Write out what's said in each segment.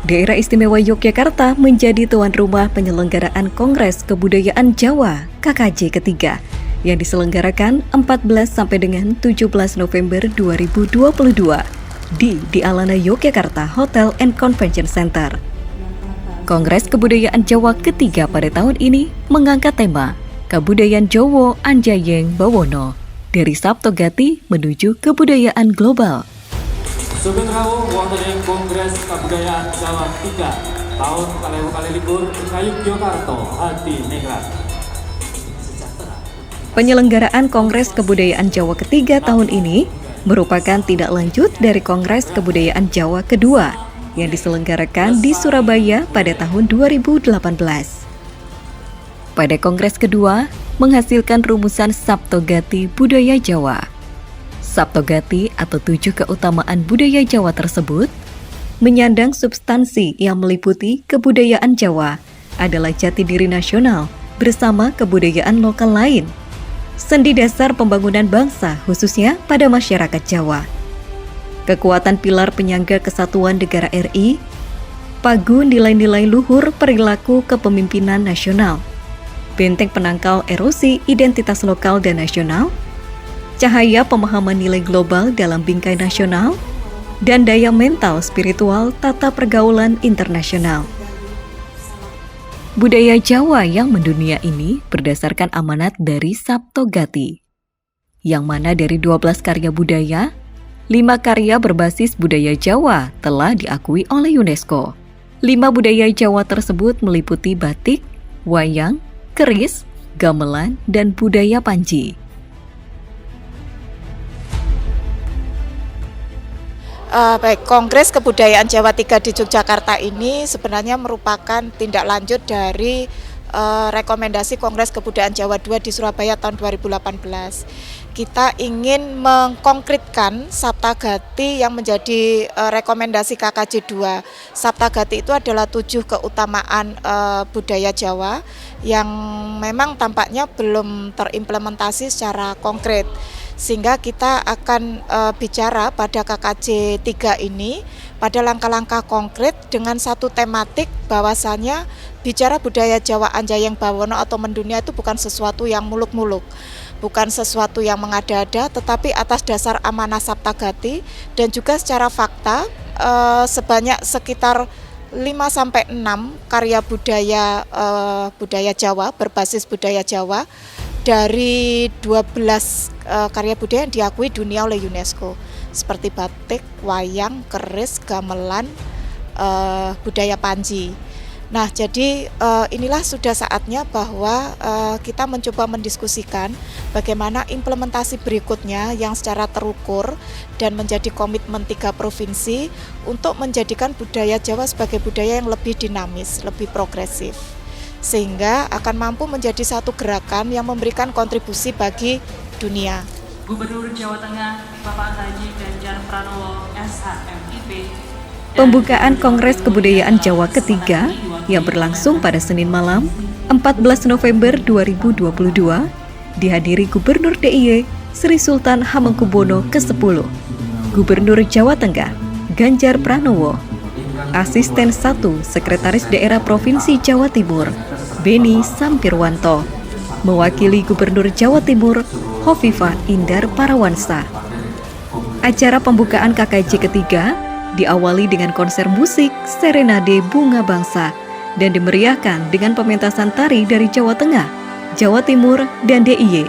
Daerah Istimewa Yogyakarta menjadi tuan rumah penyelenggaraan Kongres Kebudayaan Jawa KKJ ketiga yang diselenggarakan 14 sampai dengan 17 November 2022 di Alana Yogyakarta Hotel and Convention Center. Kongres Kebudayaan Jawa ketiga pada tahun ini mengangkat tema Kebudayaan Jawa Anjayeng Bawono dari Saptogati menuju kebudayaan global. Sugeng rawuh wonten ing Kongres Kebudayaan Jawa 3 tahun kali libur Yogyakarta Hadi Ningrat. Penyelenggaraan Kongres Kebudayaan Jawa ketiga tahun ini merupakan tindak lanjut dari Kongres Kebudayaan Jawa kedua yang diselenggarakan di Surabaya pada tahun 2018. Pada Kongres kedua menghasilkan rumusan Saptogati Budaya Jawa. Saptogati atau 7 keutamaan budaya Jawa tersebut menyandang substansi yang meliputi kebudayaan Jawa adalah jati diri nasional bersama kebudayaan lokal lain, sendi dasar pembangunan bangsa khususnya pada masyarakat Jawa, kekuatan pilar penyangga kesatuan negara RI, pagu nilai-nilai luhur perilaku kepemimpinan nasional, benteng penangkal erosi identitas lokal dan nasional, cahaya pemahaman nilai global dalam bingkai nasional, dan daya mental spiritual tata pergaulan internasional. Budaya Jawa yang mendunia ini berdasarkan amanat dari Saptogati, yang mana dari 12 karya budaya, 5 karya berbasis budaya Jawa telah diakui oleh UNESCO. 5 budaya Jawa tersebut meliputi batik, wayang, keris, gamelan, dan budaya Panji. Baik, Kongres Kebudayaan Jawa 3 di Yogyakarta ini sebenarnya merupakan tindak lanjut dari rekomendasi Kongres Kebudayaan Jawa 2 di Surabaya tahun 2018. Kita ingin mengkonkretkan Saptogati yang menjadi rekomendasi KKJ 2. Saptogati itu adalah 7 keutamaan budaya Jawa yang memang tampaknya belum terimplementasi secara konkret. Sehingga kita akan bicara pada KKJ 3 ini pada langkah-langkah konkret dengan satu tematik bahwasannya bicara budaya Jawa Anjayeng Bawono atau mendunia itu bukan sesuatu yang muluk-muluk, bukan sesuatu yang mengada-ada, tetapi atas dasar amanah Saptogati dan juga secara fakta sebanyak sekitar 5-6 karya budaya Jawa berbasis budaya Jawa dari 12 karya budaya yang diakui dunia oleh UNESCO seperti batik, wayang, keris, gamelan, budaya Panji. Nah, jadi inilah sudah saatnya bahwa kita mencoba mendiskusikan bagaimana implementasi berikutnya yang secara terukur dan menjadi komitmen 3 provinsi untuk menjadikan budaya Jawa sebagai budaya yang lebih dinamis, lebih progresif, sehingga akan mampu menjadi satu gerakan yang memberikan kontribusi bagi dunia. Gubernur Jawa Tengah Bapak Haji Ganjar Pranowo SHMIP. Pembukaan Kongres Kebudayaan Jawa ketiga yang berlangsung pada Senin malam 14 November 2022 dihadiri Gubernur DIY Sri Sultan Hamengkubuwono ke-10, Gubernur Jawa Tengah Ganjar Pranowo, Asisten 1 Sekretaris Daerah Provinsi Jawa Timur Beni Sampirwanto, mewakili Gubernur Jawa Timur Hovifah Indar Parawansa. Acara pembukaan KKJ ketiga diawali dengan konser musik Serenade Bunga Bangsa dan dimeriahkan dengan pementasan tari dari Jawa Tengah, Jawa Timur, dan DIY.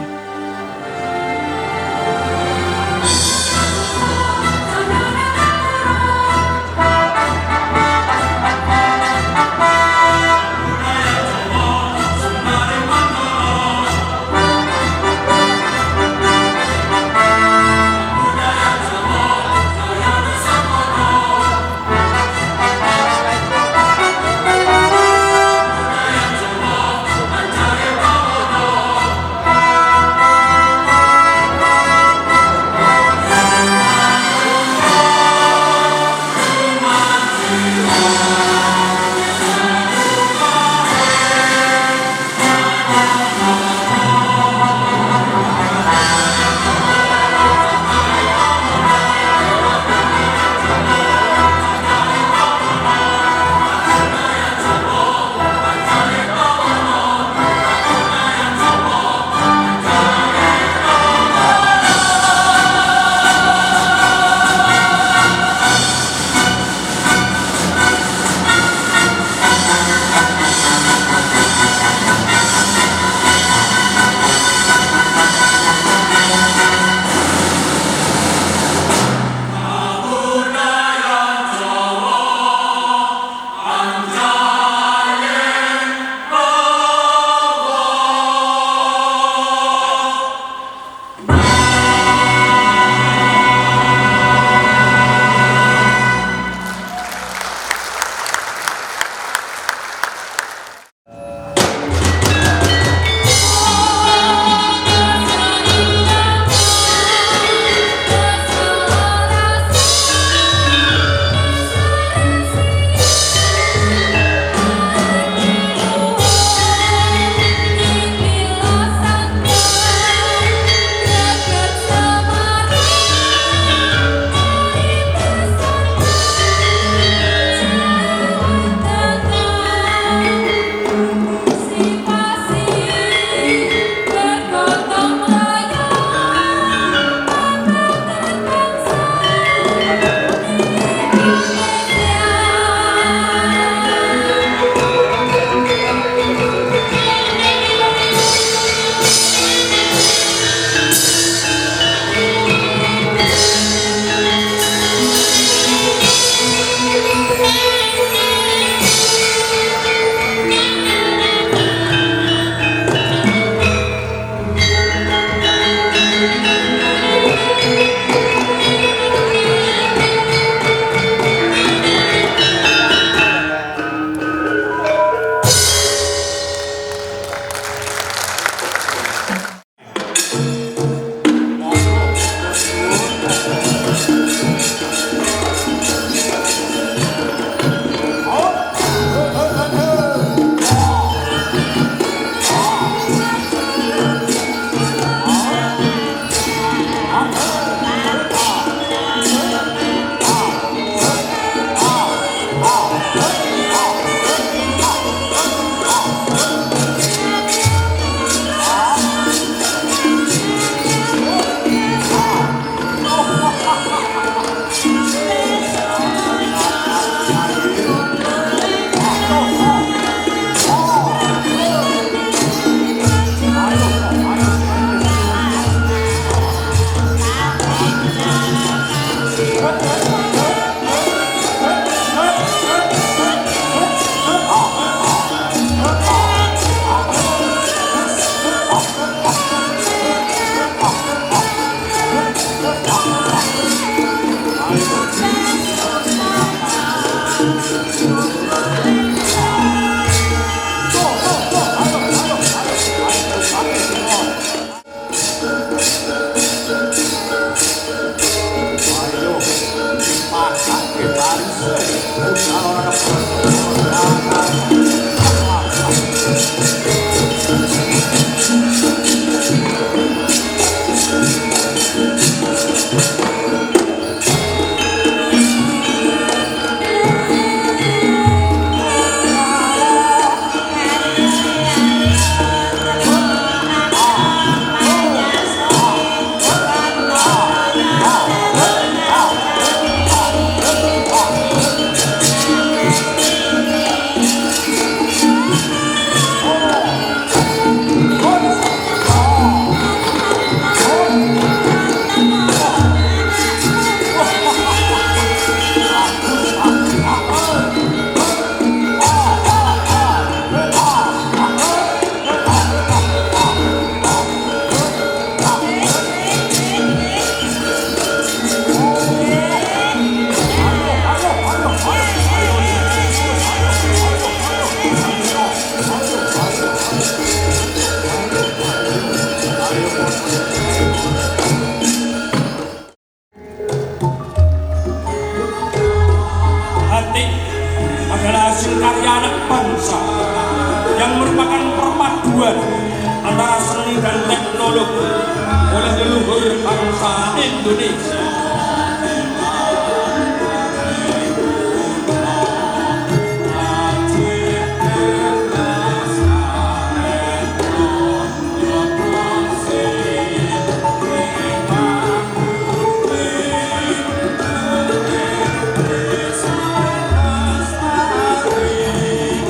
hasil karya anak bangsa yang merupakan perpaduan antara seni dan teknologi oleh leluhur bangsa Indonesia.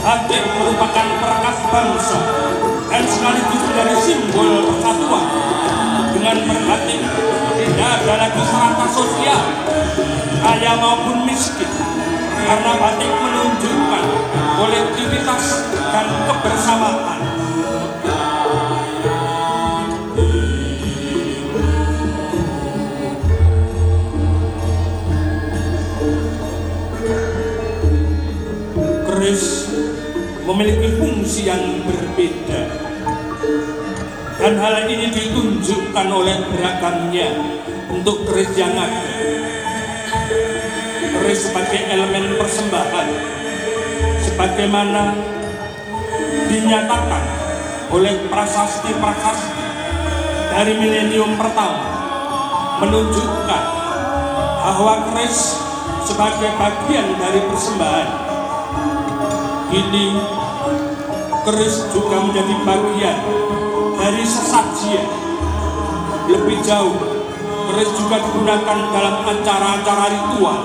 Batik merupakan perkas bangsa dan sekaligus menjadi simbol persatuan. Dengan berbatik tidak ada lagi strata sosial, kaya maupun miskin, karena batik menunjukkan kolektivitas dan kebersamaan. Keris memiliki fungsi yang berbeda, dan hal ini ditunjukkan oleh beragamnya untuk keris yang ada. Keris sebagai elemen persembahan, sebagaimana dinyatakan oleh prasasti-prasasti dari milenium pertama, menunjukkan bahwa keris sebagai bagian dari persembahan. Kini keris juga menjadi bagian dari sesajian. Lebih jauh, keris juga digunakan dalam acara-acara ritual.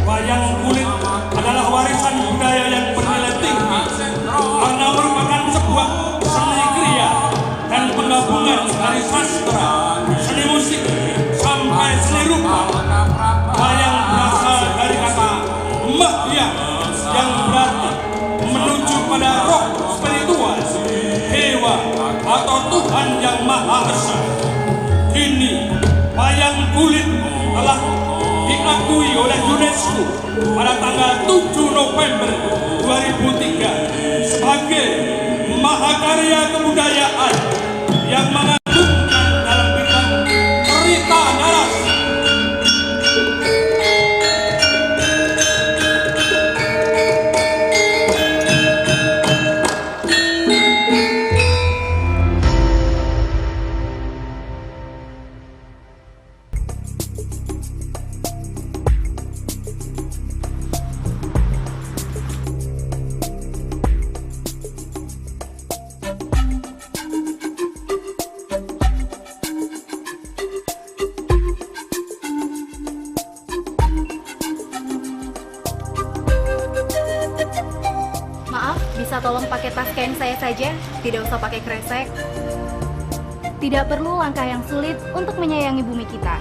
Wayang kulit adalah warisan budaya yang bernilai tinggi karena merupakan sebuah seni kriya dan penggabungan dari sastra, seni musik, sampai seni rupa. Wayang berasal dari kata mahya yang berarti menuju pada roh spiritual, dewa atau Tuhan yang Maha Esa. Kini wayang kulit telah diakui oleh UNESCO pada tanggal 7 November 2003 sebagai mahakarya kebudayaan yang mengagumkan dalam bidang cerita narasi. Maaf, bisa tolong pakai tas kain saya saja? Tidak usah pakai kresek. Tidak perlu langkah yang sulit untuk menyayangi bumi kita.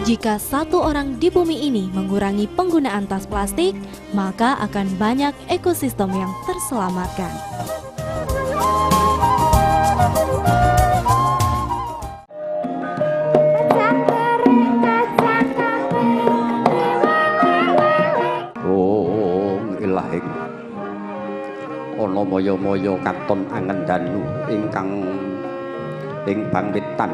Jika satu orang di bumi ini mengurangi penggunaan tas plastik, maka akan banyak ekosistem yang terselamatkan. Ilahing ana moyo-moyo katon angendanu ingkang ing bangwitan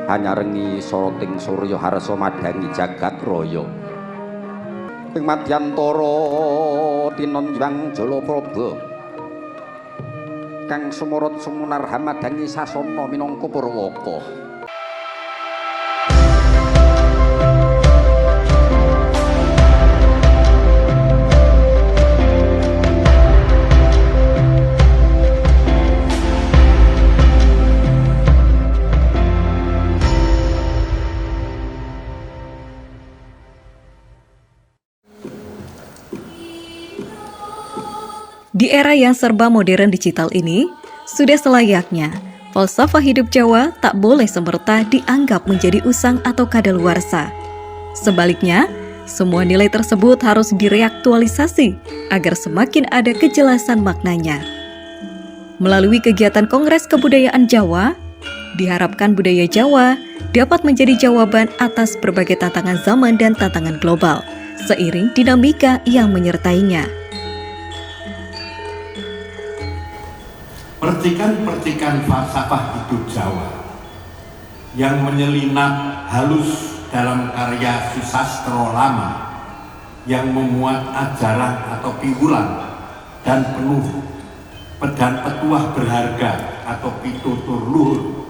hanyarengi soroting surya harsa madangi jagat raya ing madyantara tinonjang Jalapraba kang sumurut sumunar hamadangi sasana minangka Purwaka. Di era yang serba modern digital ini, sudah selayaknya falsafah hidup Jawa tak boleh semerta dianggap menjadi usang atau kadaluarsa. Sebaliknya, semua nilai tersebut harus direaktualisasi agar semakin ada kejelasan maknanya. Melalui kegiatan Kongres Kebudayaan Jawa, diharapkan budaya Jawa dapat menjadi jawaban atas berbagai tantangan zaman dan tantangan global, seiring dinamika yang menyertainya. Percikan-percikan falsafah hidup Jawa yang menyelinap halus dalam karya susastro lama yang memuat ajaran atau pikulan dan penuh pedan petuah berharga atau pitutur luhur,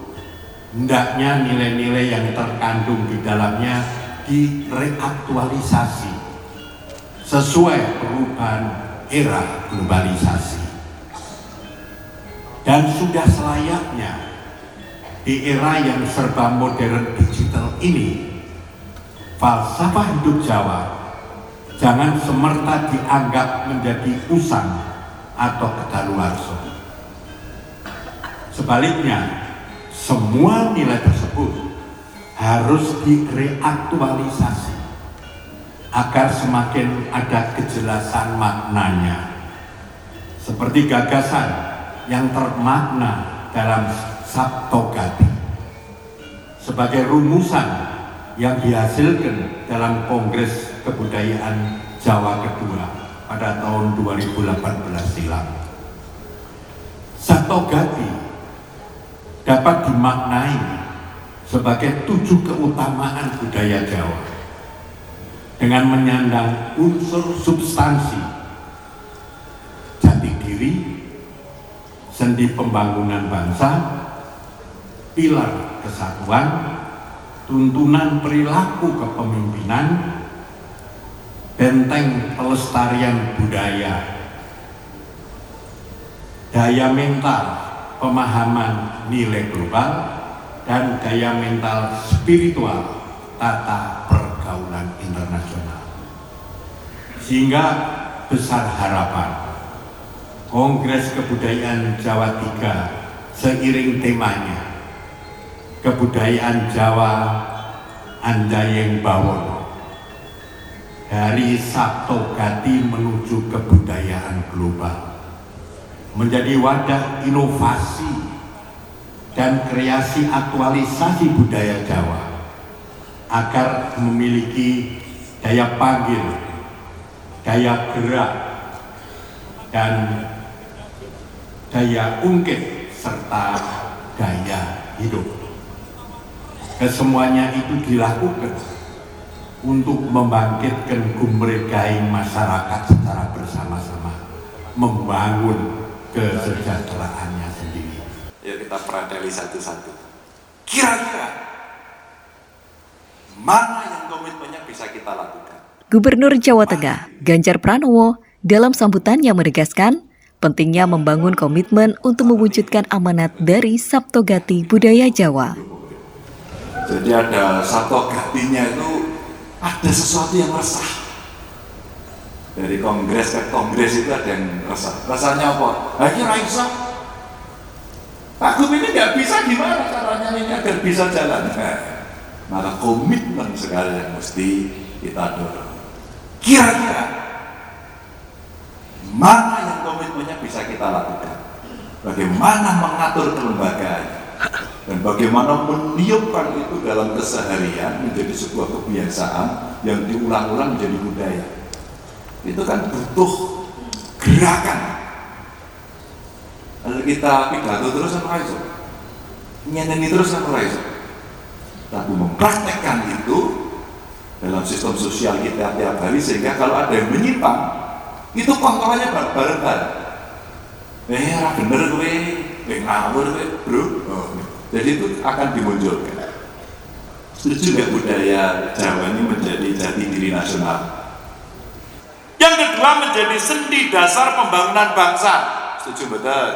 hendaknya nilai-nilai yang terkandung di dalamnya direaktualisasi sesuai perubahan era globalisasi. Dan sudah selayaknya di era yang serba modern digital ini, falsafah hidup Jawa jangan semerta dianggap menjadi usang atau kadaluarsa. Sebaliknya, semua nilai tersebut harus direaktualisasi agar semakin ada kejelasan maknanya, seperti gagasan yang termakna dalam Saptogati sebagai rumusan yang dihasilkan dalam Kongres Kebudayaan Jawa kedua pada tahun 2018 silam. Saptogati dapat dimaknai sebagai 7 keutamaan budaya Jawa dengan menyandang unsur substansi, jati diri, sendi pembangunan bangsa, pilar kesatuan, tuntunan perilaku kepemimpinan, benteng pelestarian budaya, daya mental pemahaman nilai global, dan daya mental spiritual tata pergaulan internasional. Sehingga besar harapan Kongres Kebudayaan Jawa III seiring temanya Kebudayaan Jawa Anjayeng Bawono, dari Saptogati menuju kebudayaan global, menjadi wadah inovasi dan kreasi aktualisasi budaya Jawa agar memiliki daya panggil, daya gerak, dan daya ungkit serta daya hidup. Kesemuanya itu dilakukan untuk membangkitkan gumregai masyarakat secara bersama-sama, membangun kesejahteraannya sendiri. Ya, kita peradali satu-satu. Kira-kira mana yang komitmennya bisa kita lakukan? Gubernur Jawa Tengah, Ganjar Pranowo, dalam sambutannya menegaskan pentingnya membangun komitmen untuk mewujudkan amanat dari Saptogati Budaya Jawa. Jadi ada Saptogatinya itu ada sesuatu yang resah. Dari kongres ke kongres itu ada yang resah. Rasanya apa? Akhirnya resah. Pak Gub ini nggak bisa, gimana caranya ini agar bisa jalan? Maka komitmen sekali yang mesti kita dorong. Kira-kira mana yang komitmennya bisa kita lakukan? Bagaimana mengatur kelembagaan dan bagaimana meniupkan itu dalam keseharian menjadi sebuah kebiasaan yang diulang-ulang menjadi budaya. Itu kan butuh gerakan. Kalau kita pidato terus sama iso, nyanyi terus sama iso, tapi mempraktekkan itu dalam sistem sosial kita tiap hari, sehingga kalau ada yang menyimpang itu kontrolnya bareng-bareng. Ora bener kowe, ngawur kowe, bro. Jadi itu akan dimunculkan. Setuju nggak budaya Jawa ini menjadi jati diri nasional? Yang kedua, menjadi sendi dasar pembangunan bangsa. Setuju betul?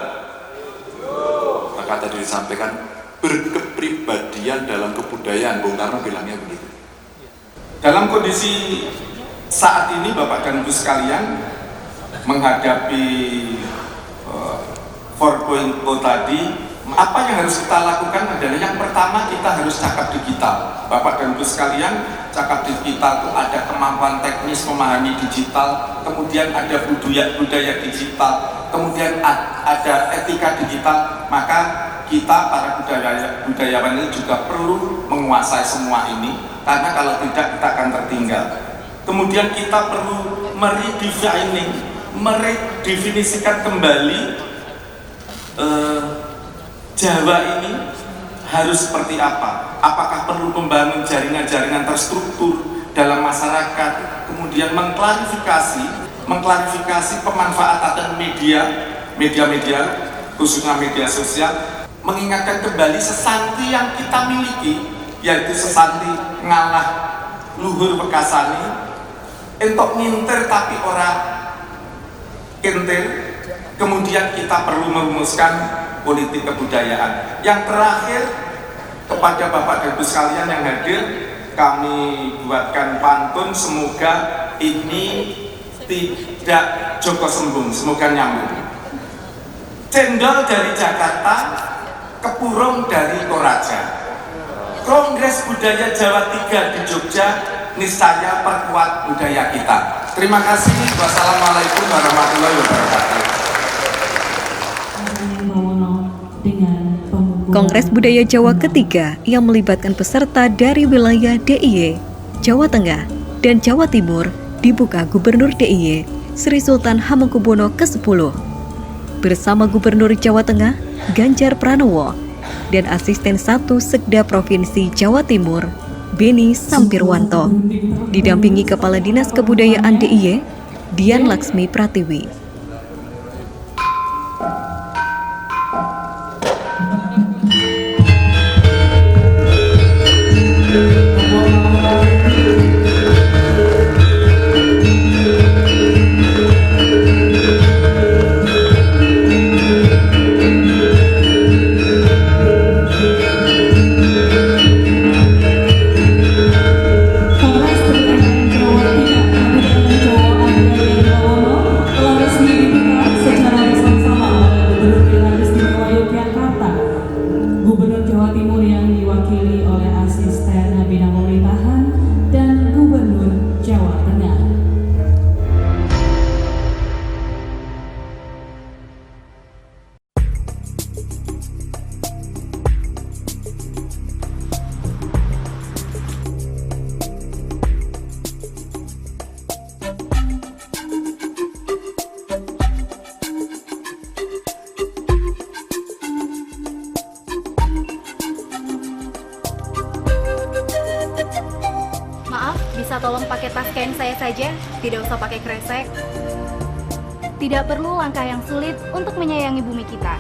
Maka tadi disampaikan berkepribadian dalam kebudayaan. Bung Karno bilangnya begitu. Dalam kondisi saat ini, Bapak dan Ibu sekalian, menghadapi 4.0 tadi, apa yang harus kita lakukan adalah yang pertama, kita harus cakap digital. Bapak dan Ibu sekalian, cakap digital itu ada kemampuan teknis memahami digital, kemudian ada budaya digital, kemudian ada etika digital. Maka kita para budayawan ini juga perlu menguasai semua ini, karena kalau tidak kita akan tertinggal. Kemudian kita perlu meredefinisikan kembali Jawa ini harus seperti apa. Apakah perlu membangun jaringan-jaringan terstruktur dalam masyarakat, kemudian mengklarifikasi pemanfaatan media khususnya media sosial, mengingatkan kembali sesanti yang kita miliki, yaitu sesanti ngalah luhur Pekasani, entok ngintir tapi ora kintir. Kemudian kita perlu merumuskan politik kebudayaan. Yang terakhir, kepada Bapak dan Ibu sekalian yang hadir, kami buatkan pantun, semoga ini tidak joko sembung, semoga nyambung. Cendol dari Jakarta, kepurung dari Toraja. Kongres Budaya Jawa 3 di Jogja niscaya perkuat budaya kita. Terima kasih. Wassalamualaikum warahmatullahi wabarakatuh. Kongres Budaya Jawa ketiga yang melibatkan peserta dari wilayah DIY, Jawa Tengah, dan Jawa Timur dibuka Gubernur DIY Sri Sultan Hamengkubuwono ke-10 bersama Gubernur Jawa Tengah Ganjar Pranowo dan Asisten 1 Sekda Provinsi Jawa Timur Beni Sampirwanto, didampingi Kepala Dinas Kebudayaan DIY Dian Laksmi Pratiwi. Gubernur Jawa Timur yang diwakili oleh Asisten Bidang Pemerintahan dan Gubernur Jawa Tengah. Bisa tolong pakai tas kain saya saja, tidak usah pakai kresek. Tidak perlu langkah yang sulit untuk menyayangi bumi kita.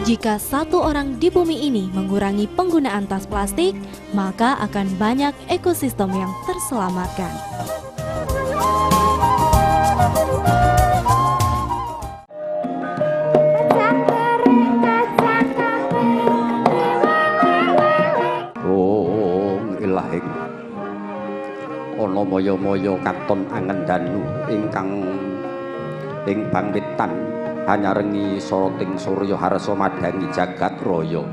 Jika satu orang di bumi ini mengurangi penggunaan tas plastik, maka akan banyak ekosistem yang terselamatkan. Ana moyo-moyo katon angendanu ingkang ing bangwitan hanyarengi soroting surya harsa madhangi jagat raya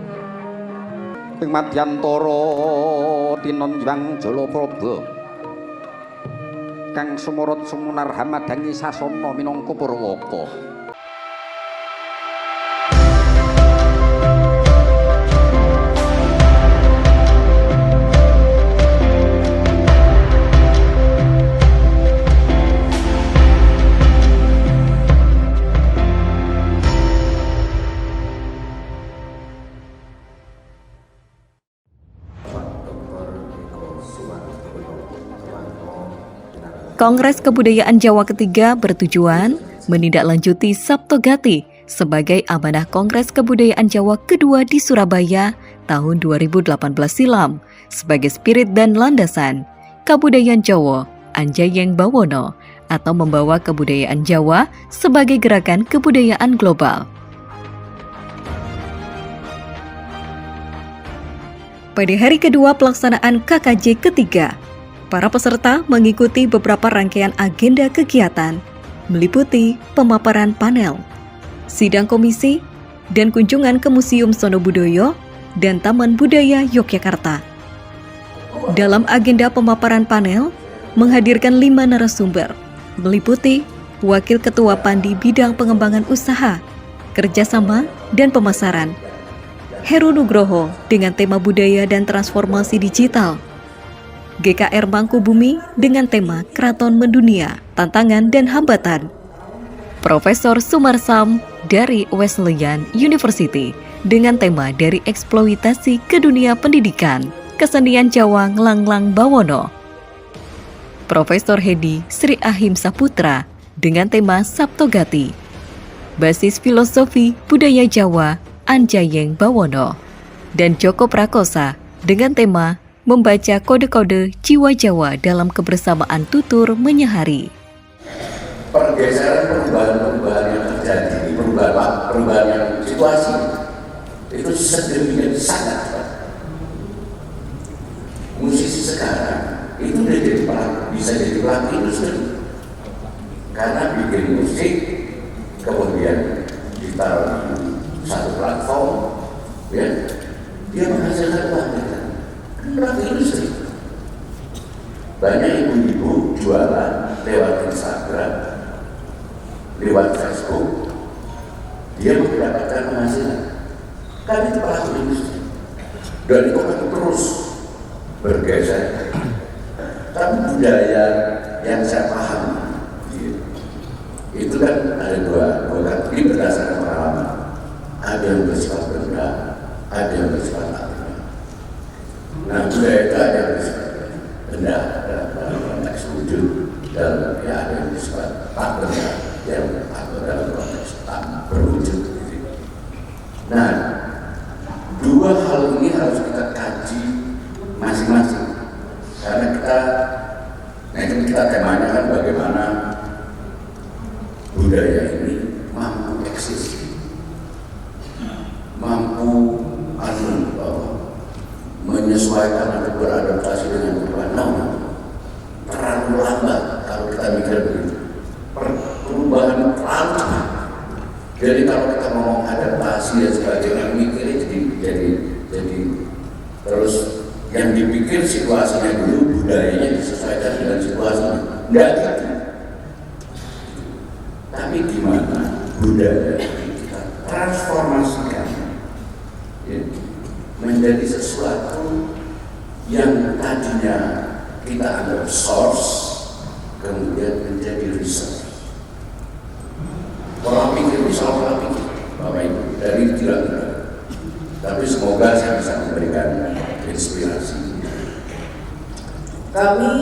ing madyantara tinonjang Jalapraba kang sumurut sumunar hamadhangi sasana minangka Purwaka. Kongres Kebudayaan Jawa ketiga bertujuan menindaklanjuti Saptogati sebagai amanah Kongres Kebudayaan Jawa kedua di Surabaya tahun 2018 silam sebagai spirit dan landasan Kabudayaan Jawa Anjayeng Bawono atau membawa kebudayaan Jawa sebagai gerakan kebudayaan global. Pada hari kedua pelaksanaan KKJ ketiga, para peserta mengikuti beberapa rangkaian agenda kegiatan, meliputi pemaparan panel, sidang komisi, dan kunjungan ke Museum Sonobudoyo dan Taman Budaya Yogyakarta. Dalam agenda pemaparan panel, menghadirkan 5 narasumber, meliputi Wakil Ketua Pandi Bidang Pengembangan Usaha, Kerjasama, dan Pemasaran, Heru Nugroho dengan tema budaya dan transformasi digital. GKR Mangkubumi dengan tema Keraton Mendunia, Tantangan dan Hambatan. Profesor Sumarsam dari Wesleyan University dengan tema dari eksploitasi ke dunia pendidikan, kesenian Jawa Nglanglang Bawono. Profesor Hedi Sri Ahim Saputra dengan tema Saptogati, basis filosofi budaya Jawa Anjayeng Bawono. Dan Joko Prakosa dengan tema membaca kode-kode jiwa Jawa dalam kebersamaan tutur menyehari. Pergeseran perubahan yang terjadi, perubahan yang situasi itu sedemikian sangat cepat. Musisi sekarang itu bisa jadi pelaku industri karena bikin musik kemudian ditaruh di satu platform, ya, dia menghasilkan uang. Pelaku industri. Banyak ibu-ibu jualan lewat Instagram, lewat Facebook, dia mendapatkan penghasilan. Kan itu pelaku industri. Dan itu akan terus bergeser. Tapi budaya yang saya paham, itu kan ada dua kategori berdasarkan pengalaman. Ada yang bersifat benda, ada yang bersifat aktif. Nah, budaya itu ada yang bersifat benda dalam konteks wujud, dan ya ada yang bersifat tak benda yang dalam konteks tak berwujud. Nah, dua hal ini harus kita kaji masing-masing, karena kita temanya kan bagaimana budaya ini mampu eksis, mampu menyesuaikan atau beradaptasi dengan perubahan. Terlalu lambat kalau kita mikir begitu. Perubahan terlalu cepat. Jadi kalau kita ngomong adaptasi dan sebagainya, mikirnya jadi terus yang dipikir situasinya dulu, budayanya disesuaikan dengan situasinya. Enggak gitu. Tapi gimana budaya kita transformasikan, ya, menjadi sesuatu yang tadinya kita anggap source, kemudian menjadi research. Pola pikir ini soal pola pikir, Bapak Ibu, dari tidak. Tapi semoga saya bisa memberikan inspirasi. Kami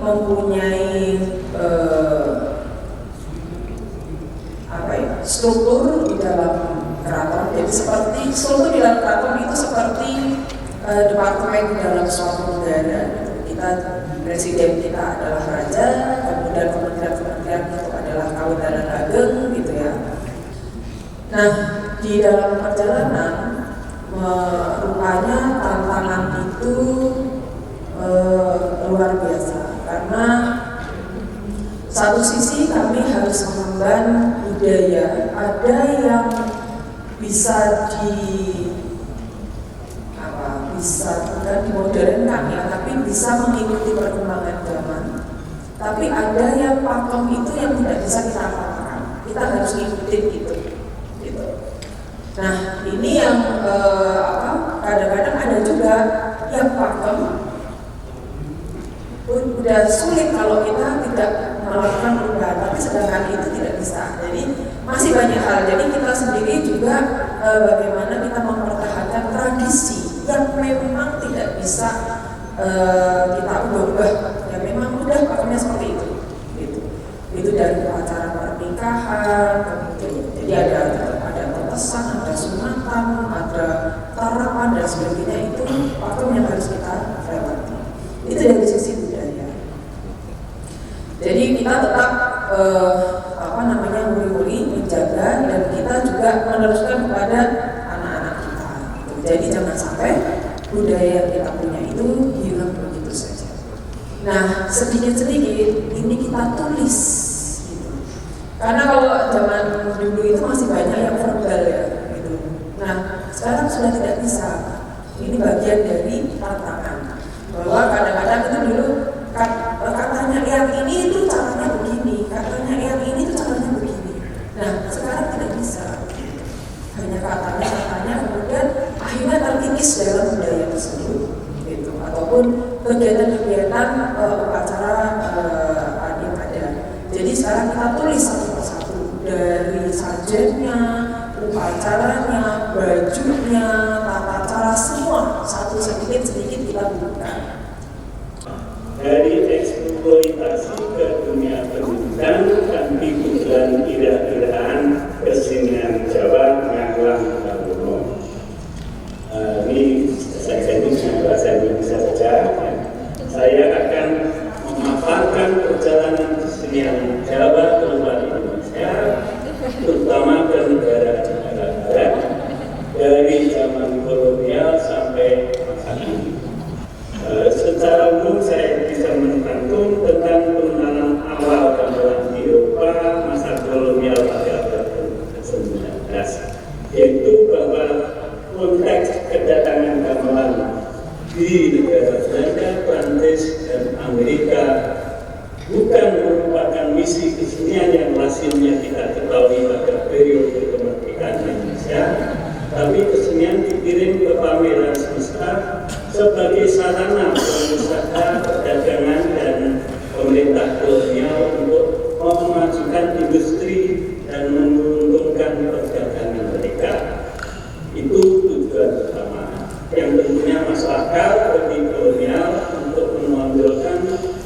mempunyai struktur di dalam keraton. Jadi seperti struktur di dalam keraton itu seperti departemen di dalam suatu negara. Kita presiden kita adalah raja, kemudian kementerian itu adalah Kawitangan Ageng, gitu ya. Nah, di dalam perjalanan rupanya tantangan itu luar biasa, karena satu sisi kami harus mengemban budaya, ada yang bisa bukan dimodernkan ya, tapi bisa mengikuti perkembangan zaman. Tapi ada yang pakem itu yang tidak bisa kita lakukan, kita harus ngikutin gitu. Nah, ini yang kadang-kadang ada juga yang pakem udah sulit kalau kita tidak melakukan perubahan, tapi sedangkan itu tidak bisa. Jadi masih banyak hal. Jadi kita sendiri juga bagaimana kita mempertahankan tradisi yang memang tidak bisa kita ubah. Ya memang udah pakemnya seperti itu. Itu dari acara pernikahan, jadi ada pesan, ada sunatan, ada tarapan dan sebagainya, itu pakem yang harus kita lewati. Itu dari sisi budaya. Jadi kita tetap wuri-wuri menjaga, dan kita juga meneruskan kepada anak-anak kita. Jadi jangan sampai budaya yang kita punya itu hilang begitu saja. Nah, sedikit-sedikit ini kita tulis, gitu. Karena kalau zaman dulu itu masih banyak yang verbal ya, gitu. Nah, sekarang sudah tidak bisa. Ini bagian dari tantangan. Bahwa kadang-kadang itu dulu katanya yang ini itu caranya begini, katanya yang ini itu caranya begini. Nah, sekarang tidak bisa. Hanya katanya, kemudian akhirnya kegiatan-kegiatan upacara yang ada. Jadi sekarang kita tulis satu persatu dari sajennya, upacaranya, bajunya, tata cara semua satu sedikit-sedikit kita buka. Dari eksploitasi ke dunia pendidikan dan hiburan irah-irahan kesenian Jawa Nganglang Lawono. Ini saya dengan bahasa Indonesia saja. Saya akan memaparkan perjalanan kesenian Jawa ke luar Indonesia, terutama ke negara-negara barat, dari zaman kolonial sampai masa kini. Secara umum saya bisa menekankan tentang pengenalan awal gamelan di Eropa masa kolonial pada abad ke-19, yaitu bahwa konteks kedatangan gamelan di negara Belanda, Prancis, dan Amerika bukan merupakan misi kesenian yang lazimnya kita ketahui pada periode kemerdekaan Indonesia, tapi kesenian dikirim ke pameran semesta sebagai sarana pengusaha perdagangan dan pemerintah kolonial untuk memajukan industri dan menguntungkan perdagangan mereka. Itu tujuan utama yang tentunya masuk akal bagi kolonial untuk menonjolkan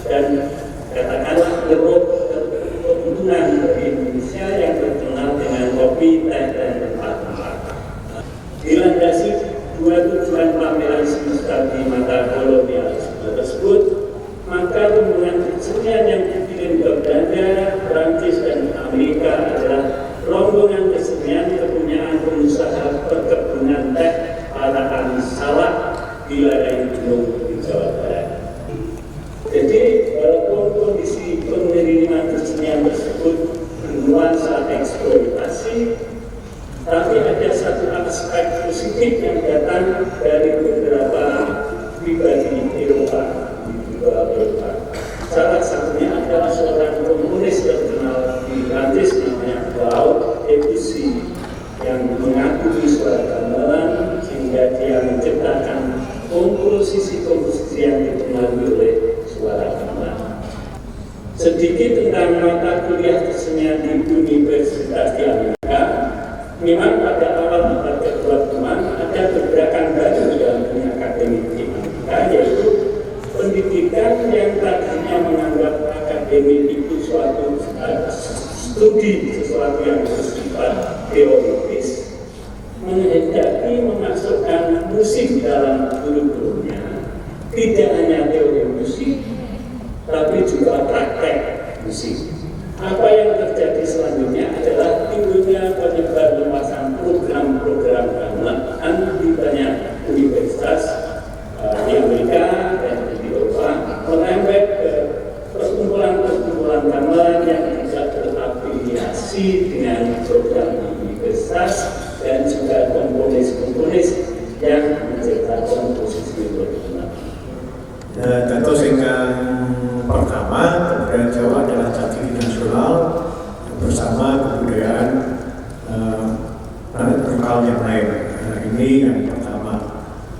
dan katakanlah meraup keuntungan bagi Indonesia yang terkenal dengan kopi, teh, dan tempat-tempat. Dilandasi dua tujuan pameran semesta di mata kolonialisme tersebut, maka rombongan kesenian yang dikirim ke Belanda, Prancis, dan Amerika adalah rombongan kesenian kepunyaan pengusaha perkebunan teh para ahli salak di lereng gunung di Jawa Barat. Jadi walaupun kondisi pengiriman kesenian tersebut bernuansa eksploitasi, tapi ada satu aspek positif yang datang dari beberapa pribadi Eropa di Eropa. Salah satunya adalah seorang komunis terkenal di Prancis namanya Claude Debussy yang mengakui suara gamelan sehingga dia menciptakan komposisi-komposisi yang dipengaruhi oleh suara gamelan. Sedikit tentang mata kuliah kesenian di Universitas di Amerika. Memang pada awal abad ke-20 ada pergerakan baru dalam dunia akademik di Amerika, yaitu pendidikan yang tadinya menganggap akademik itu suatu studi, sesuatu yang bersifat teoritis, menghendaki memasukkan musik dalam kurikulumnya. Tidak hanya teori musik, tapi juga praktek musik. Apa yang terjadi selanjutnya adalah timbulnya penyebar luasan program-program gamelan di banyak universitas di Amerika dan di Eropa, merembet ke perkumpulan-perkumpulan gamelan yang tidak terafiliasi dengan program universitas dan juga komponis-komponis yang menciptakan komposisi berguna. Tentu sehingga pertama kebudayaan Jawa adalah jati nasional bersama kebudayaan lokal yang lain. Ini yang pertama.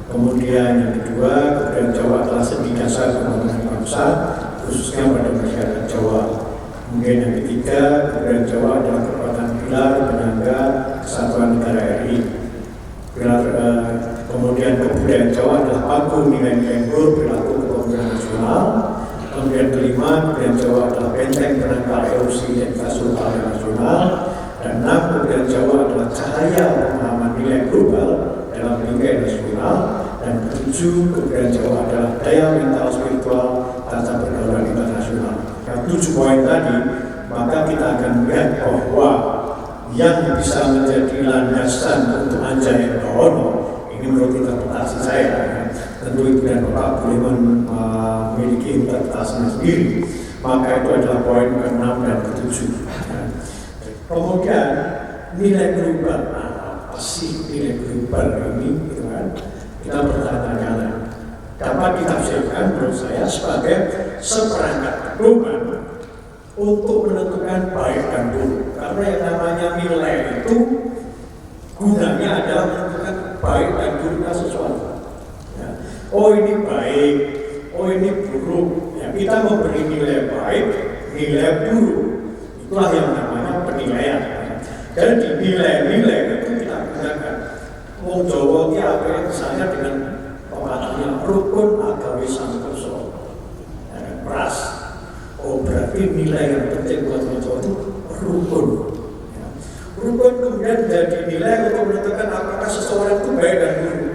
Kemudian yang kedua, kebudayaan Jawa adalah seni dasar pembangunan bangsa, khususnya pada masyarakat Jawa. Kemudian yang ketiga, kebudayaan Jawa adalah kekuatan pilar penyangga kesatuan negara RI. Kemudian kebudayaan Jawa adalah paku nilai-nilai luhur perilaku kepemimpinan nasional. Kemudian kelima, kebudayaan Jawa adalah benteng penangkal erosi identitas lokal dan nasional. Dan enam, kebudayaan Jawa adalah cahaya pemahaman nilai global dalam lingkai nasional. Dan ketujuh, kebudayaan Jawa adalah daya mental spiritual tata pergaulan internasional. Yang 7 poin tadi, maka kita akan melihat bahwa yang bisa menjadi landasan untuk Anjay Bawono, ini menurut interpretasi saya, tentu Ibu dan Bapak boleh memiliki interpretasinya sendiri, maka itu adalah poin ke-6 dan ke-7. Kemudian nilai global, apa sih nilai global ini? Gitu kan? Kita bertanya-tanya, dapat ditafsirkan menurut saya sebagai seperangkat pedoman untuk menentukan baik dan buruk. Karena yang namanya nilai itu gunanya adalah menentukan baik dan buruknya sesuatu. Ya. Oh ini baik, oh oh ini buruk, ya kita memberi nilai baik, nilai buruk, itulah yang namanya penilaian. Jadi nilai-nilai itu kita gunakan. Wong Jawa ini apa misalnya dengan pepatahnya rukun agawe santoso, pras. Oh berarti nilai yang penting buat Wong Jawa itu rukun. Rukun kemudian jadi nilai untuk menentukan apakah seseorang itu baik dan buruk.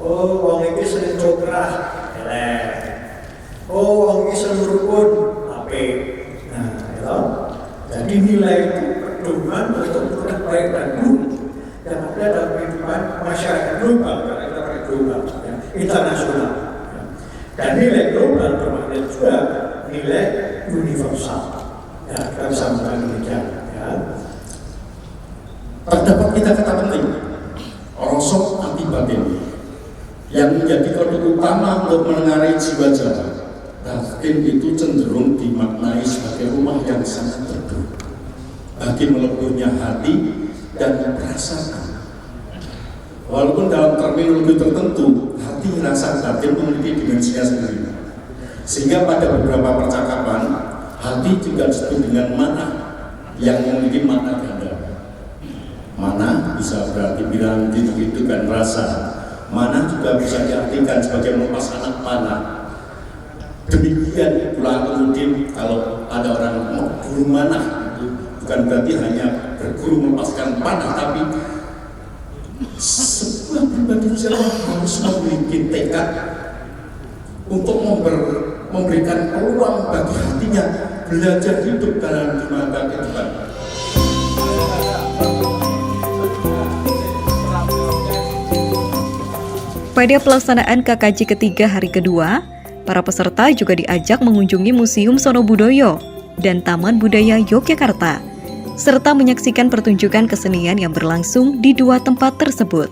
Oh, wong iki sering cokrah, elek. Oh, wong iki sering rukun, apik. Nah, itu. Jadi nilai itu pedoman untuk menentukan baik dan buruk yang ada dalam kehidupan masyarakat global, karena kita pakai global, ya, internasional. Ya. Dan nilai global bermakna juga nilai universal. Ya, kita bisa mengatakan demikian. Ya. Terdapat kata penting, rosok anti batin, yang menjadi kode utama untuk menengarai jiwa Jawa. Batin itu cenderung dimaknai sebagai rumah yang sangat teduh, bagi meleburnya hati dan perasaan. Walaupun dalam terminologi tertentu, hati, rasa, batin memiliki dimensinya sendiri. Sehingga pada beberapa percakapan, hati juga disebut dengan mana, yang memiliki makna ganda. Mana bisa berarti bilang ditentukan rasa, mana juga bisa diartikan sebagai melepas anak panah. Demikian pula kemudian kalau ada orang guru mana, itu bukan berarti hanya berguru melepaskan panah, tapi sebuah pribadi Jawa harus memiliki tekad untuk memberikan peluang bagi hatinya belajar hidup dalam dimana kehidupan. Pada pelaksanaan KKJ ketiga hari kedua, para peserta juga diajak mengunjungi Museum Sonobudoyo dan Taman Budaya Yogyakarta, serta menyaksikan pertunjukan kesenian yang berlangsung di dua tempat tersebut.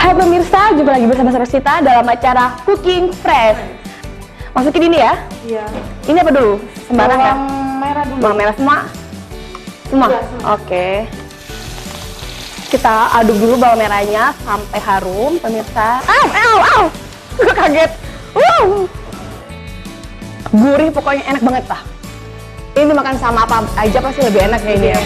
Hai pemirsa, jumpa lagi bersama Rosita dalam acara Cooking Fresh. Masukin ini ya? Iya. Ini apa dulu? Sembarang ya? Bawang merah dulu. Bawang merah semua? Semua? Iya, semua. Oke. Kita aduk dulu bawang merahnya sampai harum, pemirsa. Au! Gue kaget. Gurih, pokoknya enak banget lah. Ini makan sama apa aja pasti lebih enak kayak ini ya.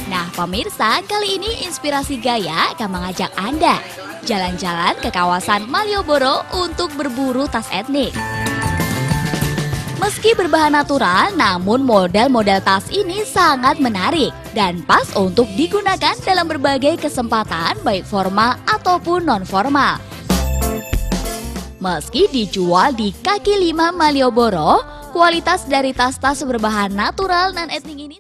Nah pemirsa, kali ini Inspirasi Gaya akan mengajak Anda jalan-jalan ke kawasan Malioboro untuk berburu tas etnik. Meski berbahan natural, namun model-model tas ini sangat menarik dan pas untuk digunakan dalam berbagai kesempatan baik formal ataupun non-formal. Meski dijual di kaki lima Malioboro, kualitas dari tas-tas berbahan natural dan etnik ini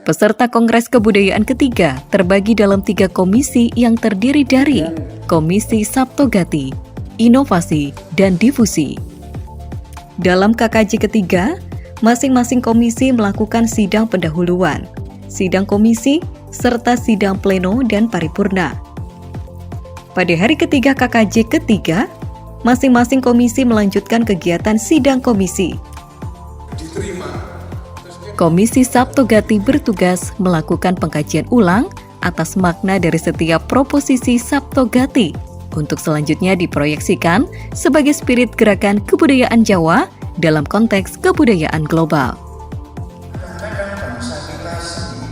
Peserta Kongres Kebudayaan ketiga terbagi dalam 3 komisi yang terdiri dari Komisi Saptogati, Inovasi, dan Difusi. Dalam KKJ ketiga, masing-masing komisi melakukan sidang pendahuluan, sidang komisi, serta sidang pleno dan paripurna. Pada hari ketiga KKJ ketiga, masing-masing komisi melanjutkan kegiatan sidang komisi. Komisi Saptogati bertugas melakukan pengkajian ulang atas makna dari setiap proposisi Saptogati untuk selanjutnya diproyeksikan sebagai spirit gerakan kebudayaan Jawa dalam konteks kebudayaan global.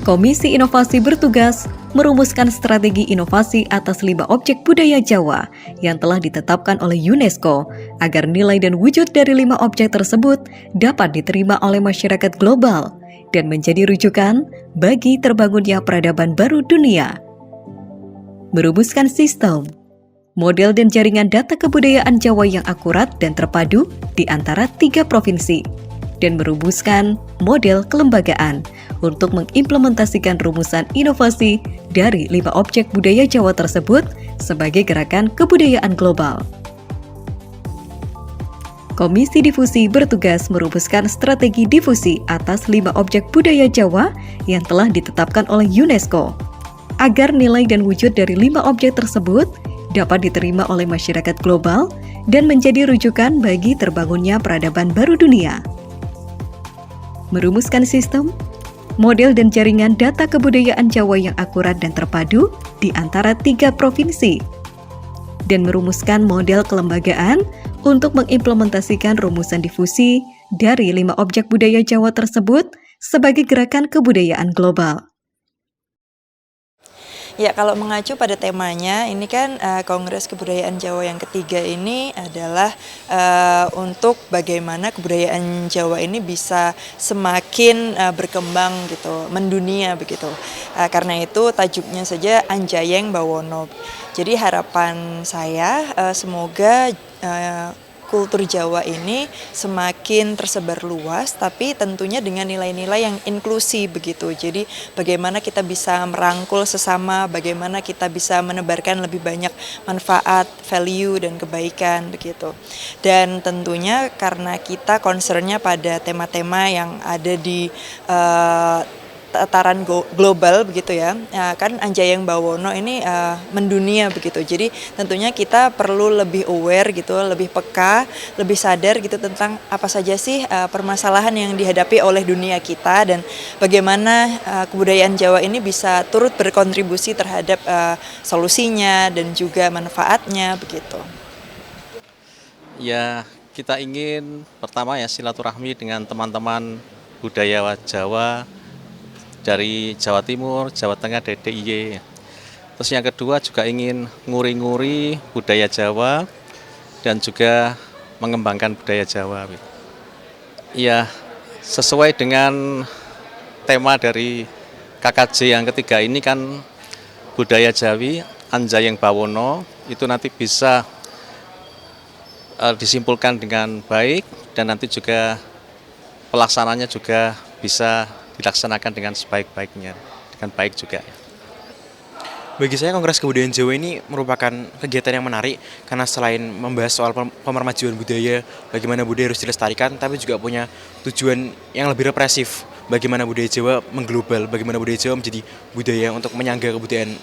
Komisi Inovasi bertugas merumuskan strategi inovasi atas 5 objek budaya Jawa yang telah ditetapkan oleh UNESCO agar nilai dan wujud dari 5 objek tersebut dapat diterima oleh masyarakat global dan menjadi rujukan bagi terbangunnya peradaban baru dunia. Merumuskan sistem, model dan jaringan data kebudayaan Jawa yang akurat dan terpadu di antara 3 provinsi, dan merumuskan model kelembagaan untuk mengimplementasikan rumusan inovasi dari 5 objek budaya Jawa tersebut sebagai gerakan kebudayaan global. Komisi Difusi bertugas merumuskan strategi difusi atas 5 objek budaya Jawa yang telah ditetapkan oleh UNESCO, agar nilai dan wujud dari 5 objek tersebut dapat diterima oleh masyarakat global dan menjadi rujukan bagi terbangunnya peradaban baru dunia. Merumuskan sistem, model dan jaringan data kebudayaan Jawa yang akurat dan terpadu di antara 3 provinsi, dan merumuskan model kelembagaan untuk mengimplementasikan rumusan difusi dari 5 objek budaya Jawa tersebut sebagai gerakan kebudayaan global. Ya, kalau mengacu pada temanya, ini kan Kongres Kebudayaan Jawa yang ketiga ini adalah untuk bagaimana kebudayaan Jawa ini bisa semakin berkembang gitu, mendunia begitu. Karena itu tajuknya saja Anjayeng Bawono. Jadi harapan saya semoga kultur Jawa ini semakin tersebar luas, tapi tentunya dengan nilai-nilai yang inklusi begitu. Jadi bagaimana kita bisa merangkul sesama, bagaimana kita bisa menebarkan lebih banyak manfaat, value, dan kebaikan begitu. Dan tentunya karena kita concernnya pada tema-tema yang ada di tataran global begitu ya, kan Anjayeng Bawono ini mendunia begitu. Jadi tentunya kita perlu lebih aware gitu, lebih peka, lebih sadar gitu tentang apa saja sih permasalahan yang dihadapi oleh dunia kita dan bagaimana kebudayaan Jawa ini bisa turut berkontribusi terhadap solusinya dan juga manfaatnya begitu. Ya, kita ingin pertama ya silaturahmi dengan teman-teman budaya Jawa dari Jawa Timur, Jawa Tengah, dan DIY. Terus yang kedua juga ingin nguri-nguri budaya Jawa dan juga mengembangkan budaya Jawa. Ya, sesuai dengan tema dari KKJ yang ketiga ini kan budaya Jawi, Anjayeng Bawono, itu nanti bisa disimpulkan dengan baik dan nanti juga pelaksananya juga bisa dilaksanakan dengan sebaik-baiknya, dengan baik juga. Bagi saya Kongres Kebudayaan Jawa ini merupakan kegiatan yang menarik karena selain membahas soal pemermajuan budaya, bagaimana budaya harus dilestarikan, tapi juga punya tujuan yang lebih represif, bagaimana budaya Jawa mengglobal, bagaimana budaya Jawa menjadi budaya untuk menyangga kebudayaan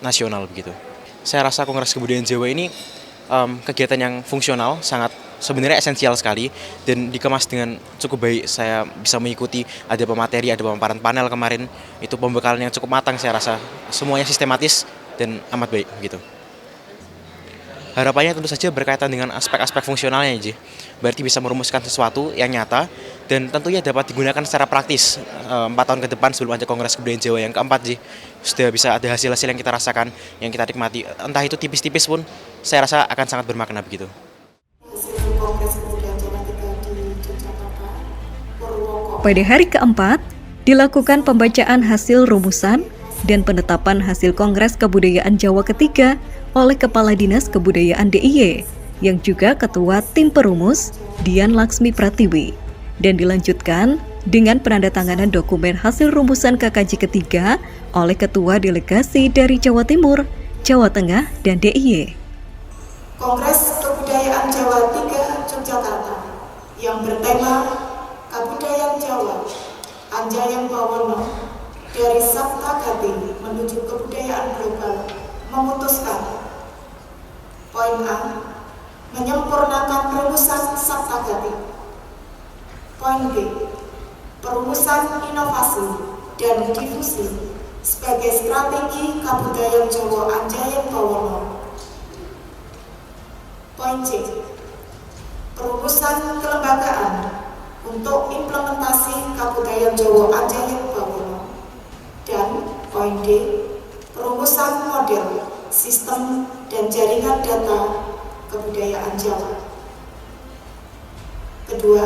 nasional begitu. Saya rasa Kongres Kebudayaan Jawa ini kegiatan yang fungsional, sangat sebenarnya esensial sekali dan dikemas dengan cukup baik. Saya bisa mengikuti, ada pemateri, ada pemaparan panel kemarin, itu pembekalan yang cukup matang saya rasa, semuanya sistematis dan amat baik gitu. Harapannya tentu saja berkaitan dengan aspek-aspek fungsionalnya, Ji. Berarti bisa merumuskan sesuatu yang nyata dan tentunya dapat digunakan secara praktis 4 tahun ke depan sebelum ada Kongres Kebudayaan Jawa yang keempat, Ji. Sudah bisa ada hasil-hasil yang kita rasakan, yang kita nikmati, entah itu tipis-tipis pun saya rasa akan sangat bermakna begitu. Pada hari keempat, dilakukan pembacaan hasil rumusan dan penetapan hasil Kongres Kebudayaan Jawa ketiga oleh Kepala Dinas Kebudayaan DIY, yang juga Ketua Tim Perumus, Dian Laksmi Pratiwi, dan dilanjutkan dengan penandatanganan dokumen hasil rumusan KKJ ketiga oleh Ketua Delegasi dari Jawa Timur, Jawa Tengah, dan DIY. Kongres Kebudayaan Jawa 3 Yogyakarta yang bertema Kebudayaan Jawa, Anjayeng Bawono dari Saptagati menuju kebudayaan global memutuskan: poin A, menyempurnakan perumusan Saptagati. Poin B, perumusan inovasi dan difusi sebagai strategi Kabudayaan Jawa Anjayen Bawono. Poin C, perumusan kelembagaan untuk implementasi Kabudayaan Jawa Anjayen Bawono. Dan poin D, perumusan model, sistem, dan jaringan data kebudayaan Jawa. Kedua,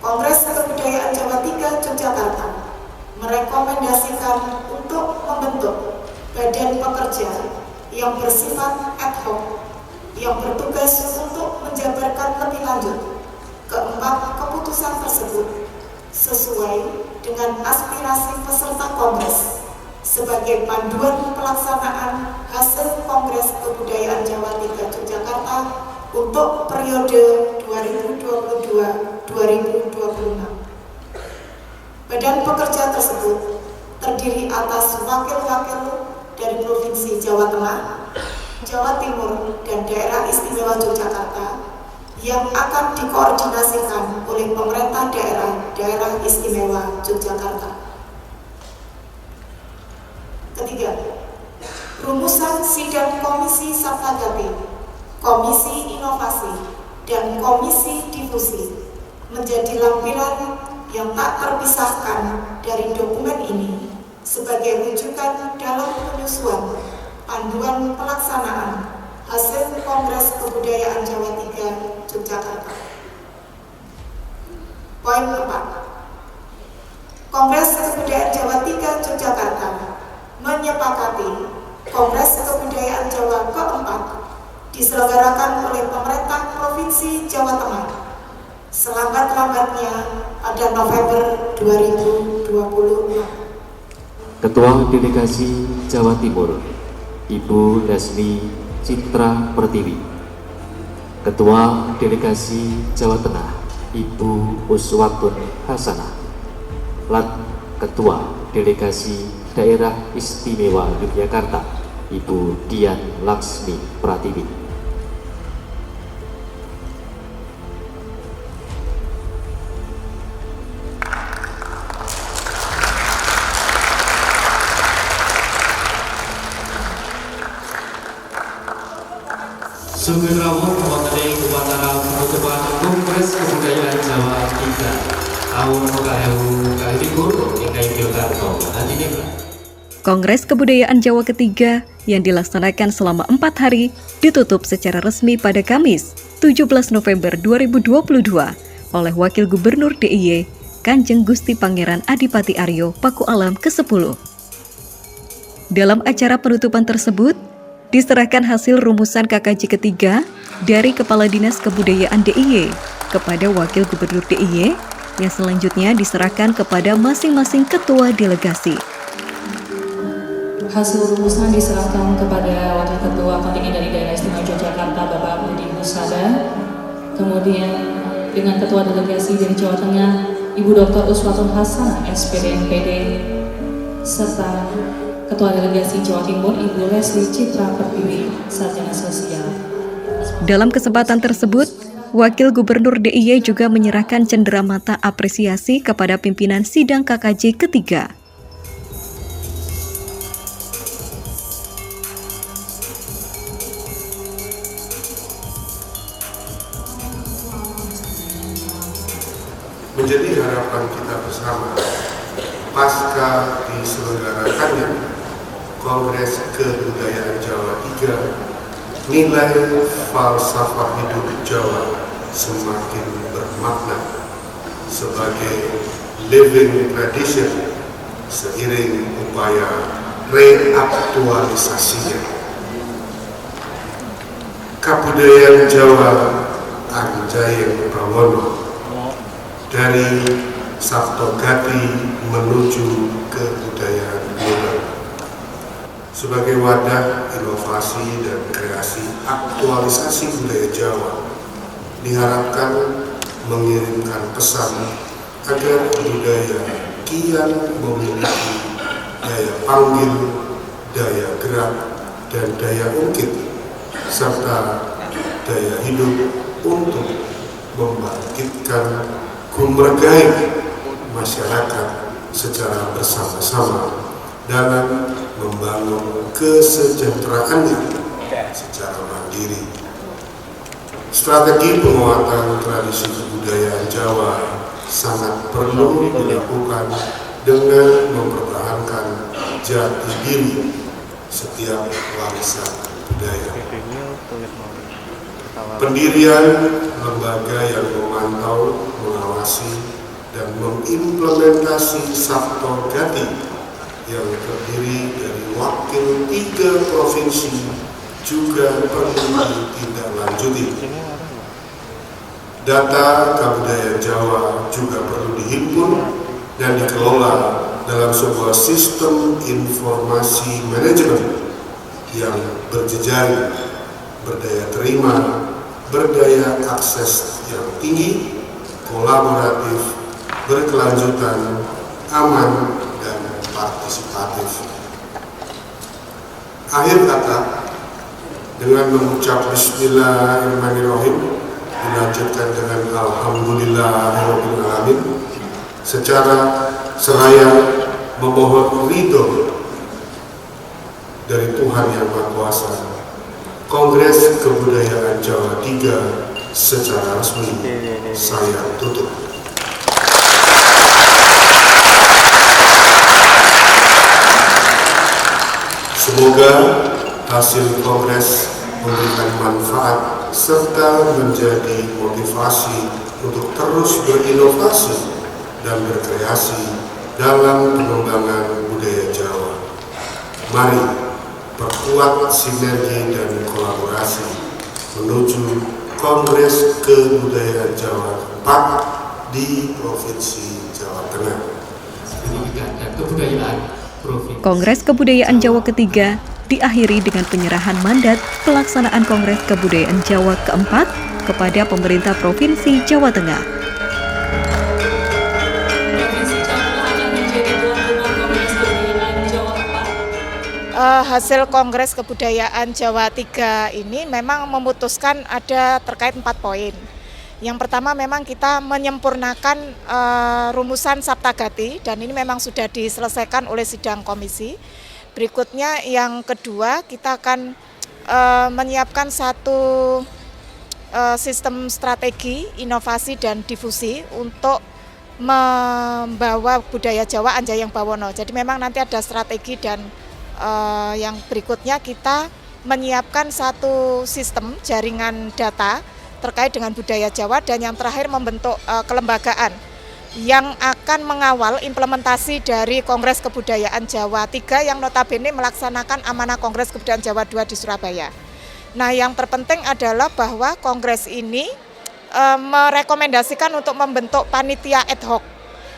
Kongres Kebudayaan Jawa III Yogyakarta merekomendasikan untuk membentuk badan pekerja yang bersifat ad hoc yang bertugas untuk menjabarkan lebih lanjut keempat keputusan tersebut sesuai dengan aspirasi peserta Kongres sebagai panduan pelaksanaan hasil Kongres Kebudayaan Jawa III Yogyakarta untuk periode 2022-2026. Badan pekerja tersebut terdiri atas wakil-wakil dari Provinsi Jawa Tengah, Jawa Timur, dan Daerah Istimewa Yogyakarta yang akan dikoordinasikan oleh pemerintah daerah Istimewa Yogyakarta. Ketiga, rumusan sidang Komisi Saptagati, Komisi Inovasi, dan Komisi Difusi menjadi lampiran yang tak terpisahkan dari dokumen ini sebagai rujukan dalam penyusunan panduan pelaksanaan hasil Kongres Kebudayaan Jawa III Yogyakarta. Poin 4. Kongres Kebudayaan Jawa III Yogyakarta menyepakati Kongres Kebudayaan Jawa keempat diselenggarakan oleh pemerintah Provinsi Jawa Tengah selambat-lambatnya pada November 2026. Ketua Delegasi Jawa Timur, Ibu Leslie Citra Pertiwi. Ketua Delegasi Jawa Tengah, Ibu Uswatun Hasanah. Ketua Delegasi Daerah Istimewa Yogyakarta, Ibu Dian Laksmi Pratiwi. Sugeng rawuh wonten ing upacara penutupan Kongres Kebudayaan Jawa III tahun 2022 ing Yogyakarta. Kongres Kebudayaan Jawa ketiga yang dilaksanakan selama 4 hari ditutup secara resmi pada Kamis 17 November 2022 oleh Wakil Gubernur DIY Kanjeng Gusti Pangeran Adipati Aryo Paku Alam ke-10. Dalam acara penutupan tersebut, diserahkan hasil rumusan KKJ ketiga dari Kepala Dinas Kebudayaan DIY kepada Wakil Gubernur DIY yang selanjutnya diserahkan kepada masing-masing ketua delegasi. Hasil rumusan diserahkan kepada Wakil Ketua Kontingen dari Daerah Istimewa Yogyakarta Bapak Budi Husada, kemudian dengan Ketua Delegasi dari Jawa Tengah Ibu Dr. Uswatun Hasanah SPD MPD, serta Ketua Delegasi Jawa Timur Ibu Leslie Citra Pertiwi, Sarjana Sosial. Dalam kesempatan tersebut, Wakil Gubernur DIY juga menyerahkan cenderamata apresiasi kepada pimpinan sidang KKJ ketiga. Menjadi harapan kita bersama pasca diselenggarakannya Kongres Kebudayaan Jawa III, nilai falsafah hidup Jawa semakin bermakna sebagai living tradition seiring upaya reaktualisasinya. Kabudayaan Jawa Anjayen Bawono dari Saptogati menuju kebudayaan global sebagai wadah inovasi dan kreasi aktualisasi budaya Jawa diharapkan mengirimkan pesan agar budaya kian memiliki daya panggil, daya gerak, dan daya ungkit, serta daya hidup untuk membangkitkan gumregai masyarakat secara bersama-sama dalam membangun kesejahteraannya secara mandiri. Strategi penguatan tradisi kebudayaan Jawa sangat perlu dilakukan dengan mempertahankan jati diri setiap warisan budaya. Pendirian lembaga yang memantau, mengawasi, dan mengimplementasi Sabto Gati yang terdiri dari wakil 3 provinsi juga perlu ditindaklanjuti. Data kebudayaan Jawa juga perlu dihimpun dan dikelola dalam sebuah sistem informasi manajemen yang berjejaring, berdaya terima, berdaya akses yang tinggi, kolaboratif, berkelanjutan, aman, dan partisipatif. Akhir kata, dengan mengucap Bismillahirrahmanirrahim, dilanjutkan dengan Alhamdulillahirrahmanirrahim, secara seraya memohon ridho dari Tuhan Yang Maha Kuasa, Kongres Kebudayaan Jawa III secara resmi saya tutup. Semoga hasil kongres memberikan manfaat serta menjadi motivasi untuk terus berinovasi dan berkreasi dalam pengembangan budaya Jawa. Mari perkuat sinergi dan kolaborasi menuju Kongres Kebudayaan Jawa IV di Provinsi Jawa Tengah. Dan kebudayaan Provinsi. Kongres Kebudayaan Jawa ketiga diakhiri dengan penyerahan mandat pelaksanaan Kongres Kebudayaan Jawa keempat kepada pemerintah Provinsi Jawa Tengah. Hasil Kongres Kebudayaan Jawa III ini memang memutuskan ada terkait 4 poin. Yang pertama memang kita menyempurnakan rumusan Saptagati dan ini memang sudah diselesaikan oleh sidang komisi. Berikutnya yang kedua kita akan menyiapkan satu sistem strategi, inovasi dan difusi untuk membawa budaya Jawa Anjayang Bawono. Jadi memang nanti ada strategi dan yang berikutnya kita menyiapkan satu sistem jaringan data terkait dengan budaya Jawa dan yang terakhir membentuk kelembagaan yang akan mengawal implementasi dari Kongres Kebudayaan Jawa III yang notabene melaksanakan amanah Kongres Kebudayaan Jawa II di Surabaya. Nah, yang terpenting adalah bahwa Kongres ini merekomendasikan untuk membentuk panitia ad hoc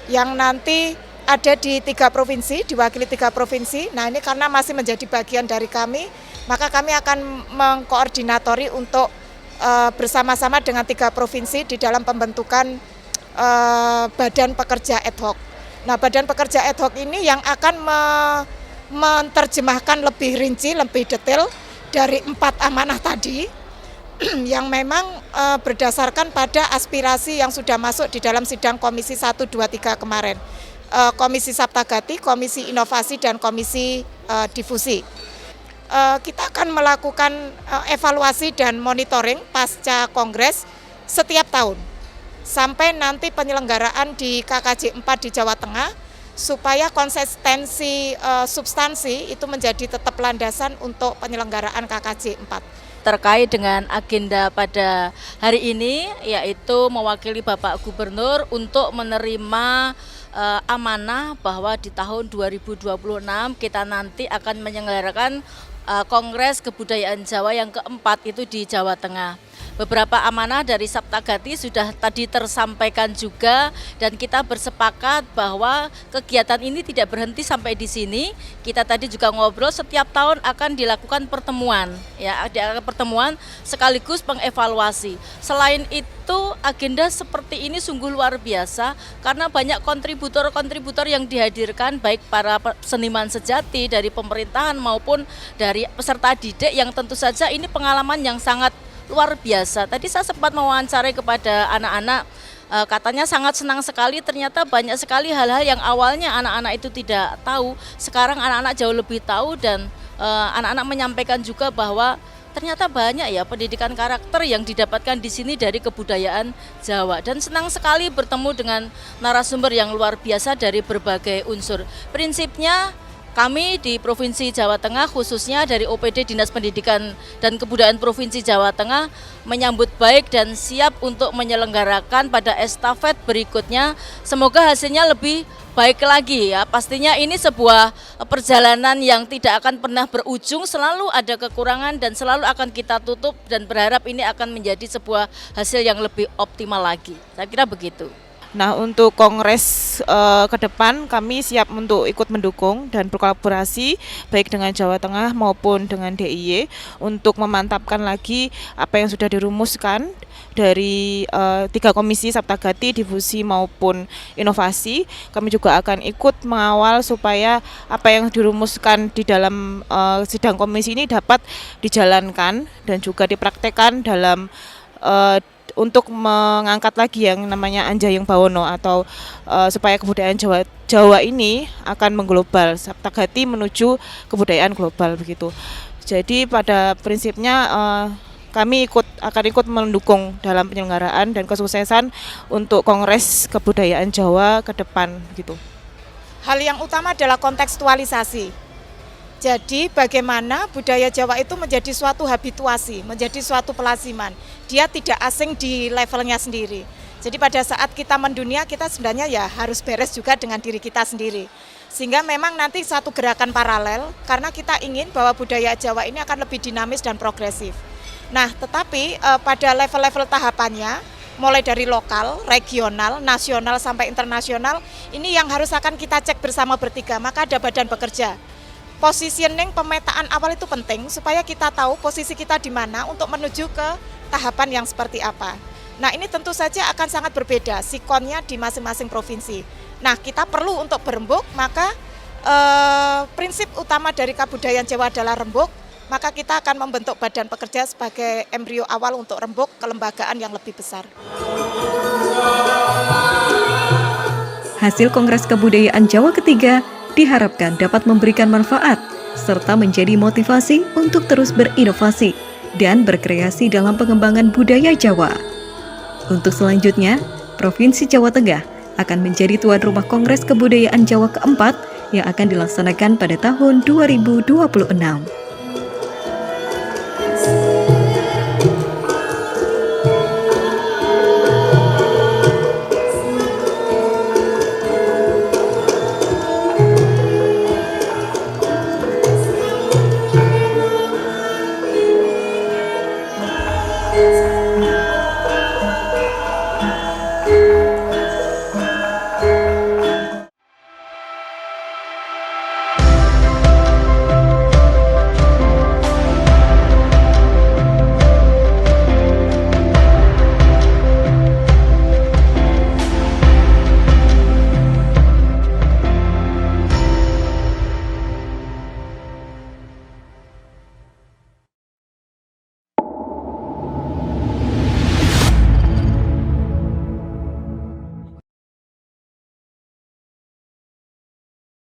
yang nanti ada di 3 provinsi, diwakili 3 provinsi. Nah, ini karena masih menjadi bagian dari kami, maka kami akan mengkoordinatori untuk bersama-sama dengan 3 provinsi di dalam pembentukan badan pekerja ad hoc. Nah, badan pekerja ad hoc ini yang akan menerjemahkan lebih rinci, lebih detail dari 4 amanah tadi yang memang berdasarkan pada aspirasi yang sudah masuk di dalam sidang Komisi 1, 2, 3 kemarin. Komisi Saptagati, Komisi Inovasi, dan Komisi Difusi. Kita akan melakukan evaluasi dan monitoring pasca Kongres setiap tahun sampai nanti penyelenggaraan di KKJ 4 di Jawa Tengah supaya konsistensi substansi itu menjadi tetap landasan untuk penyelenggaraan KKJ 4. Terkait dengan agenda pada hari ini yaitu mewakili Bapak Gubernur untuk menerima amanah bahwa di tahun 2026 kita nanti akan menyelenggarakan Kongres Kebudayaan Jawa yang keempat itu di Jawa Tengah. beberapa amanah dari Saptagati sudah tadi tersampaikan juga, dan kita bersepakat bahwa kegiatan ini tidak berhenti sampai di sini. Kita tadi juga ngobrol, setiap tahun akan dilakukan pertemuan, ya, ada pertemuan sekaligus pengevaluasi. Selain itu, agenda seperti ini sungguh luar biasa karena banyak kontributor-kontributor yang dihadirkan, baik para seniman sejati dari pemerintahan maupun dari peserta didik, yang tentu saja ini pengalaman yang sangat luar biasa. Tadi saya sempat mewawancarai kepada anak-anak, katanya sangat senang sekali, ternyata banyak sekali hal-hal yang awalnya anak-anak itu tidak tahu, sekarang anak-anak jauh lebih tahu, dan anak-anak menyampaikan juga bahwa ternyata banyak ya pendidikan karakter yang didapatkan di sini dari kebudayaan Jawa, dan senang sekali bertemu dengan narasumber yang luar biasa dari berbagai unsur. Prinsipnya kami di Provinsi Jawa Tengah, khususnya dari OPD Dinas Pendidikan dan Kebudayaan Provinsi Jawa Tengah, menyambut baik dan siap untuk menyelenggarakan pada estafet berikutnya. Semoga hasilnya lebih baik lagi ya. Pastinya ini sebuah perjalanan yang tidak akan pernah berujung, selalu ada kekurangan dan selalu akan kita tutup, dan berharap ini akan menjadi sebuah hasil yang lebih optimal lagi. Saya kira begitu. Nah, untuk kongres ke depan kami siap untuk ikut mendukung dan berkolaborasi baik dengan Jawa Tengah maupun dengan DIY untuk memantapkan lagi apa yang sudah dirumuskan dari 3 komisi Saptagati, difusi maupun inovasi. Kami juga akan ikut mengawal supaya apa yang dirumuskan di dalam sidang komisi ini dapat dijalankan dan juga dipraktekkan dalam untuk mengangkat lagi yang namanya Anjayeng Bawono, atau supaya kebudayaan Jawa ini akan mengglobal, Saptagati menuju kebudayaan global begitu. Jadi pada prinsipnya kami akan ikut mendukung dalam penyelenggaraan dan kesuksesan untuk Kongres Kebudayaan Jawa ke depan gitu. Hal yang utama adalah kontekstualisasi. Jadi bagaimana budaya Jawa itu menjadi suatu habituasi, menjadi suatu pelasiman. Dia tidak asing di levelnya sendiri. Jadi pada saat kita mendunia, kita sebenarnya ya harus beres juga dengan diri kita sendiri. Sehingga memang nanti satu gerakan paralel, karena kita ingin bahwa budaya Jawa ini akan lebih dinamis dan progresif. Nah, tetapi pada level-level tahapannya, mulai dari lokal, regional, nasional sampai internasional, ini yang harus akan kita cek bersama bertiga, maka ada badan bekerja. Positioning, pemetaan awal itu penting supaya kita tahu posisi kita di mana untuk menuju ke tahapan yang seperti apa. Nah, ini tentu saja akan sangat berbeda sikonnya di masing-masing provinsi. Nah, kita perlu untuk berembuk, maka prinsip utama dari Kabudayaan Jawa adalah rembuk, maka kita akan membentuk badan pekerja sebagai embrio awal untuk rembuk kelembagaan yang lebih besar. Hasil Kongres Kebudayaan Jawa ketiga diharapkan dapat memberikan manfaat serta menjadi motivasi untuk terus berinovasi dan berkreasi dalam pengembangan budaya Jawa. Untuk selanjutnya, Provinsi Jawa Tengah akan menjadi tuan rumah Kongres Kebudayaan Jawa keempat yang akan dilaksanakan pada tahun 2026.